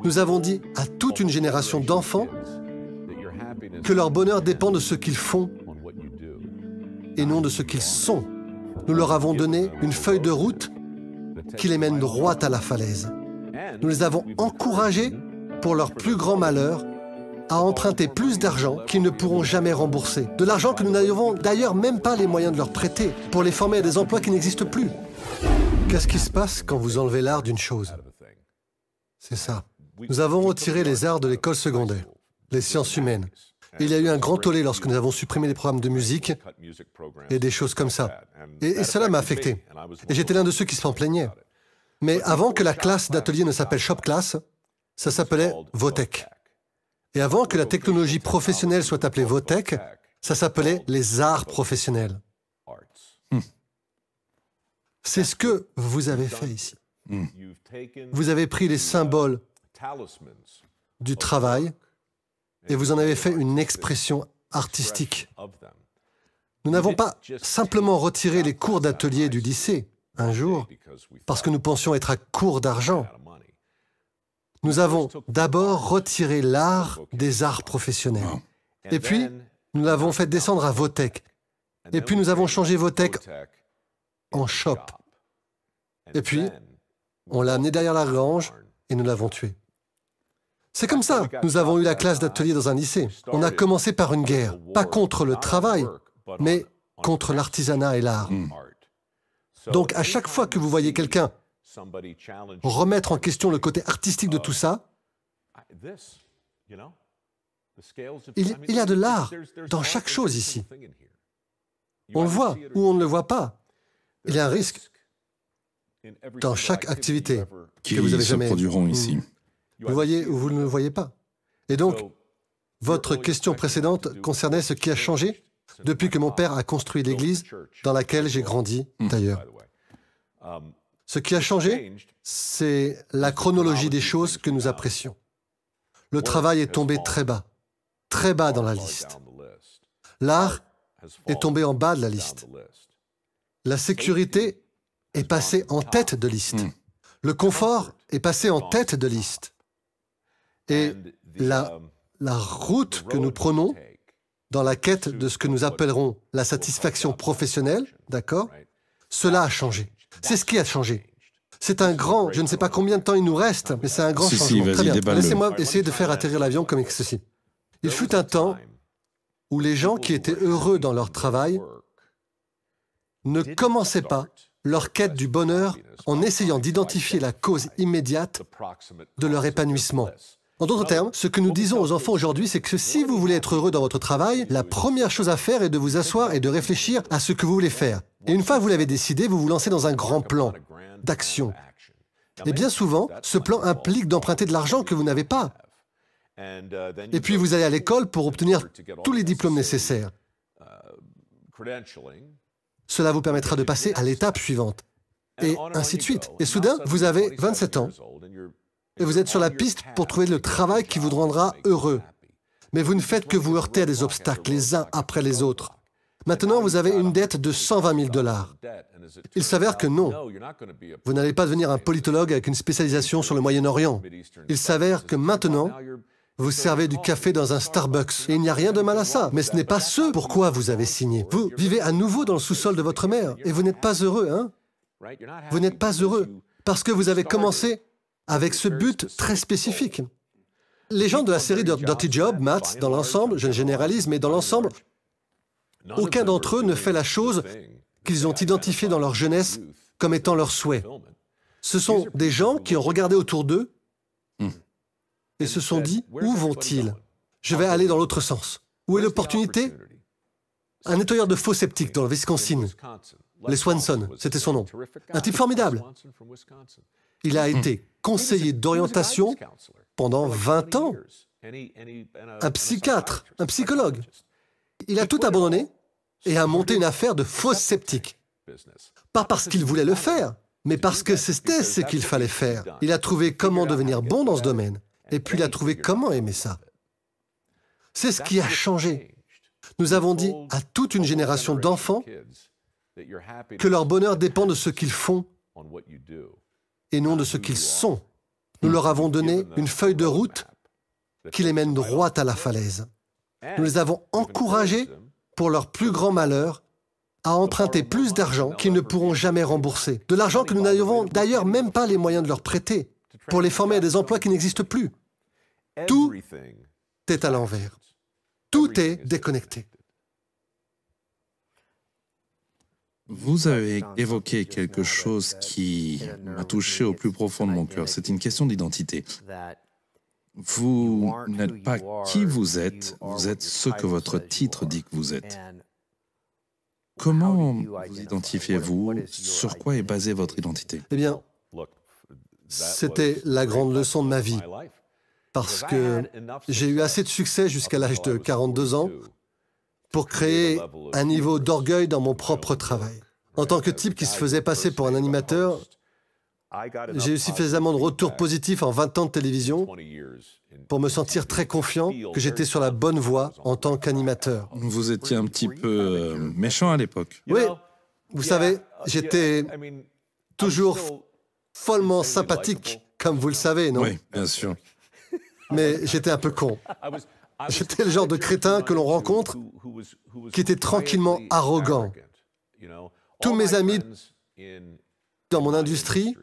Nous avons dit à toute une génération d'enfants que leur bonheur dépend de ce qu'ils font et non de ce qu'ils sont. Nous leur avons donné une feuille de route qui les mène droit à la falaise. Nous les avons encouragés, pour leur plus grand malheur, à emprunter plus d'argent qu'ils ne pourront jamais rembourser. De l'argent que nous n'avons d'ailleurs même pas les moyens de leur prêter, pour les former à des emplois qui n'existent plus. Qu'est-ce qui se passe quand vous enlevez l'art d'une chose? C'est ça. Nous avons retiré les arts de l'école secondaire, les sciences humaines. Il y a eu un grand tollé lorsque nous avons supprimé les programmes de musique et des choses comme ça. Et cela m'a affecté. Et j'étais l'un de ceux qui s'en plaignaient. Mais avant que la classe d'atelier ne s'appelle Shop Class, ça s'appelait Votech. Et avant que la technologie professionnelle soit appelée Votech, ça s'appelait les arts professionnels. C'est ce que vous avez fait ici. Vous avez pris les symboles du travail et vous en avez fait une expression artistique. Nous n'avons pas simplement retiré les cours d'atelier du lycée un jour parce que nous pensions être à court d'argent. Nous avons d'abord retiré l'art des arts professionnels. Et puis, nous l'avons fait descendre à Votech. Et puis, nous avons changé Votech en shop. Et puis, on l'a amené derrière la grange et nous l'avons tué. C'est comme ça. Nous avons eu la classe d'atelier dans un lycée. On a commencé par une guerre, pas contre le travail, mais contre l'artisanat et l'art. Donc, à chaque fois que vous voyez quelqu'un remettre en question le côté artistique de tout ça, il y a de l'art dans chaque chose ici. On le voit ou on ne le voit pas. Il y a un risque dans chaque activité que vous avez jamais produiront ici. Vous voyez ou vous ne le voyez pas. Et donc, votre question précédente concernait ce qui a changé depuis que mon père a construit l'église dans laquelle j'ai grandi, d'ailleurs. Ce qui a changé, c'est la chronologie des choses que nous apprécions. Le travail est tombé très bas dans la liste. L'art est tombé en bas de la liste. La sécurité est passée en tête de liste. Le confort est passé en tête de liste. Et la route que nous prenons dans la quête de ce que nous appellerons la satisfaction professionnelle, d'accord, cela a changé. C'est ce qui a changé. C'est un grand, je ne sais pas combien de temps il nous reste, mais c'est un grand changement. Très bien. Laissez-moi essayer de faire atterrir l'avion comme ceci. Il fut un temps où les gens qui étaient heureux dans leur travail ne commençaient pas leur quête du bonheur en essayant d'identifier la cause immédiate de leur épanouissement. En d'autres termes, ce que nous disons aux enfants aujourd'hui, c'est que si vous voulez être heureux dans votre travail, la première chose à faire est de vous asseoir et de réfléchir à ce que vous voulez faire. Et une fois que vous l'avez décidé, vous vous lancez dans un grand plan d'action. Et bien souvent, ce plan implique d'emprunter de l'argent que vous n'avez pas. Et puis vous allez à l'école pour obtenir tous les diplômes nécessaires. Cela vous permettra de passer à l'étape suivante. Et ainsi de suite. Et soudain, vous avez 27 ans. Et vous êtes sur la piste pour trouver le travail qui vous rendra heureux. Mais vous ne faites que vous heurter à des obstacles, les uns après les autres. Maintenant, vous avez une dette de 120 000 $. Il s'avère que non. Vous n'allez pas devenir un politologue avec une spécialisation sur le Moyen-Orient. Il s'avère que maintenant, vous servez du café dans un Starbucks. Et il n'y a rien de mal à ça. Mais ce n'est pas ce pourquoi vous avez signé. Vous vivez à nouveau dans le sous-sol de votre mère. Et vous n'êtes pas heureux, hein? Vous n'êtes pas heureux parce que vous avez commencé avec ce but très spécifique. Les gens de la série Dirty Job, Matt, dans l'ensemble, je généralise, mais dans l'ensemble, aucun d'entre eux ne fait la chose qu'ils ont identifiée dans leur jeunesse comme étant leur souhait. Ce sont des gens qui ont regardé autour d'eux et se sont dit, où vont-ils? Je vais aller dans l'autre sens. Où est l'opportunité? Un nettoyeur de faux sceptiques dans le Wisconsin. Les Swanson, c'était son nom. Un type formidable. Il a été conseiller d'orientation pendant 20 ans. Un psychiatre, un psychologue. Il a tout abandonné et a monté une affaire de faux sceptiques. Pas parce qu'il voulait le faire, mais parce que c'était ce qu'il fallait faire. Il a trouvé comment devenir bon dans ce domaine. Et puis il a trouvé comment aimer ça. C'est ce qui a changé. Nous avons dit à toute une génération d'enfants que leur bonheur dépend de ce qu'ils font et non de ce qu'ils sont. Nous leur avons donné une feuille de route qui les mène droit à la falaise. Nous les avons encouragés, pour leur plus grand malheur, à emprunter plus d'argent qu'ils ne pourront jamais rembourser. De l'argent que nous n'avons d'ailleurs même pas les moyens de leur prêter, pour les former à des emplois qui n'existent plus. Tout est à l'envers. Tout est déconnecté. Vous avez évoqué quelque chose qui m'a touché au plus profond de mon cœur. C'est une question d'identité. Vous n'êtes pas qui vous êtes ce que votre titre dit que vous êtes. Comment vous identifiez-vous? Sur quoi est basée votre identité? Eh bien, c'était la grande leçon de ma vie, parce que j'ai eu assez de succès jusqu'à l'âge de 42 ans pour créer un niveau d'orgueil dans mon propre travail. En tant que type qui se faisait passer pour un animateur, j'ai eu suffisamment de retours positifs en 20 ans de télévision pour me sentir très confiant que j'étais sur la bonne voie en tant qu'animateur. Vous étiez un petit peu méchant à l'époque. Oui, vous savez, j'étais toujours follement sympathique, comme vous le savez, non? Oui, bien sûr. Mais j'étais un peu con. J'étais le genre de crétin que l'on rencontre qui était tranquillement arrogant. Tous mes amis dans mon industrie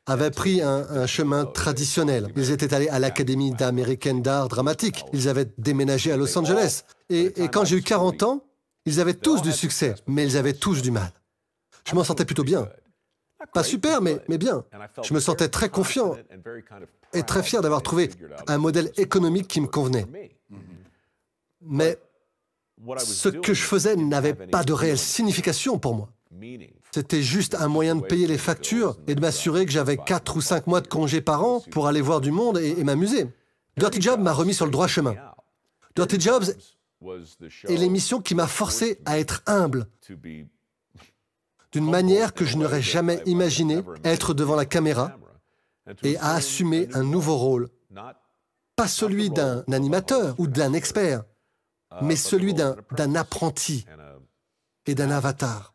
avaient pris un chemin traditionnel. Ils étaient allés à l'Académie américaine d'art dramatique. Ils avaient déménagé à Los Angeles. Et quand j'ai eu 40 ans, ils avaient tous du succès, mais ils avaient tous du mal. Je m'en sentais plutôt bien. Pas super, mais bien. Je me sentais très confiant et très fier d'avoir trouvé un modèle économique qui me convenait. Mais ce que je faisais n'avait pas de réelle signification pour moi. C'était juste un moyen de payer les factures et de m'assurer que j'avais 4 ou 5 mois de congé par an pour aller voir du monde et m'amuser. Dirty Jobs m'a remis sur le droit chemin. Dirty Jobs est l'émission qui m'a forcé à être humble, d'une manière que je n'aurais jamais imaginé être devant la caméra et à assumer un nouveau rôle. Pas celui d'un animateur ou d'un expert, mais celui d'un apprenti et d'un avatar.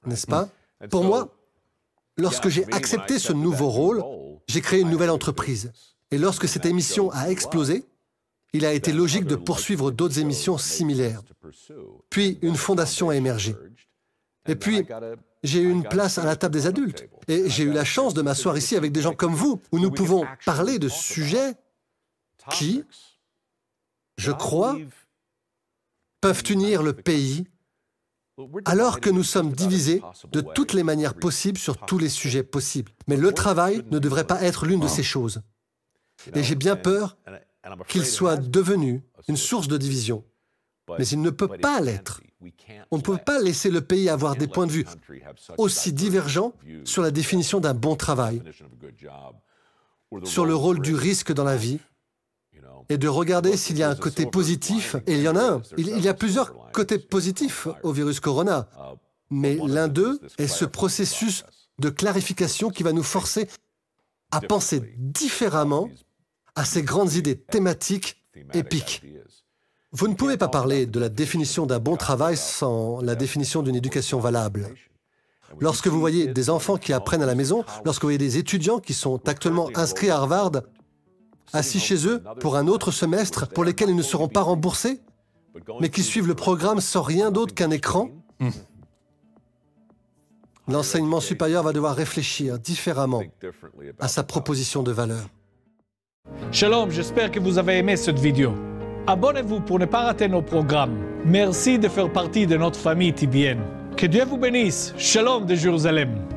N'est-ce pas? Pour moi, lorsque j'ai accepté ce nouveau rôle, j'ai créé une nouvelle entreprise. Et lorsque cette émission a explosé, il a été logique de poursuivre d'autres émissions similaires. Puis, une fondation a émergé. Et puis, j'ai eu une place à la table des adultes. Et j'ai eu la chance de m'asseoir ici avec des gens comme vous, où nous pouvons parler de sujets qui, je crois, peuvent unir le pays, alors que nous sommes divisés de toutes les manières possibles sur tous les sujets possibles. Mais le travail ne devrait pas être l'une de ces choses. Et j'ai bien peur qu'il soit devenu une source de division. Mais il ne peut pas l'être. On ne peut pas laisser le pays avoir des points de vue aussi divergents sur la définition d'un bon travail, sur le rôle du risque dans la vie, et de regarder s'il y a un côté positif, et il y en a un. Il y a plusieurs côtés positifs au virus corona, mais l'un d'eux est ce processus de clarification qui va nous forcer à penser différemment à ces grandes idées thématiques épiques. Vous ne pouvez pas parler de la définition d'un bon travail sans la définition d'une éducation valable. Lorsque vous voyez des enfants qui apprennent à la maison, lorsque vous voyez des étudiants qui sont actuellement inscrits à Harvard, assis chez eux pour un autre semestre pour lesquels ils ne seront pas remboursés, mais qui suivent le programme sans rien d'autre qu'un écran, l'enseignement supérieur va devoir réfléchir différemment à sa proposition de valeur. Shalom, j'espère que vous avez aimé cette vidéo. Abonnez-vous pour ne pas rater nos programmes. Merci de faire partie de notre famille TBN. Que Dieu vous bénisse. Shalom de Jérusalem.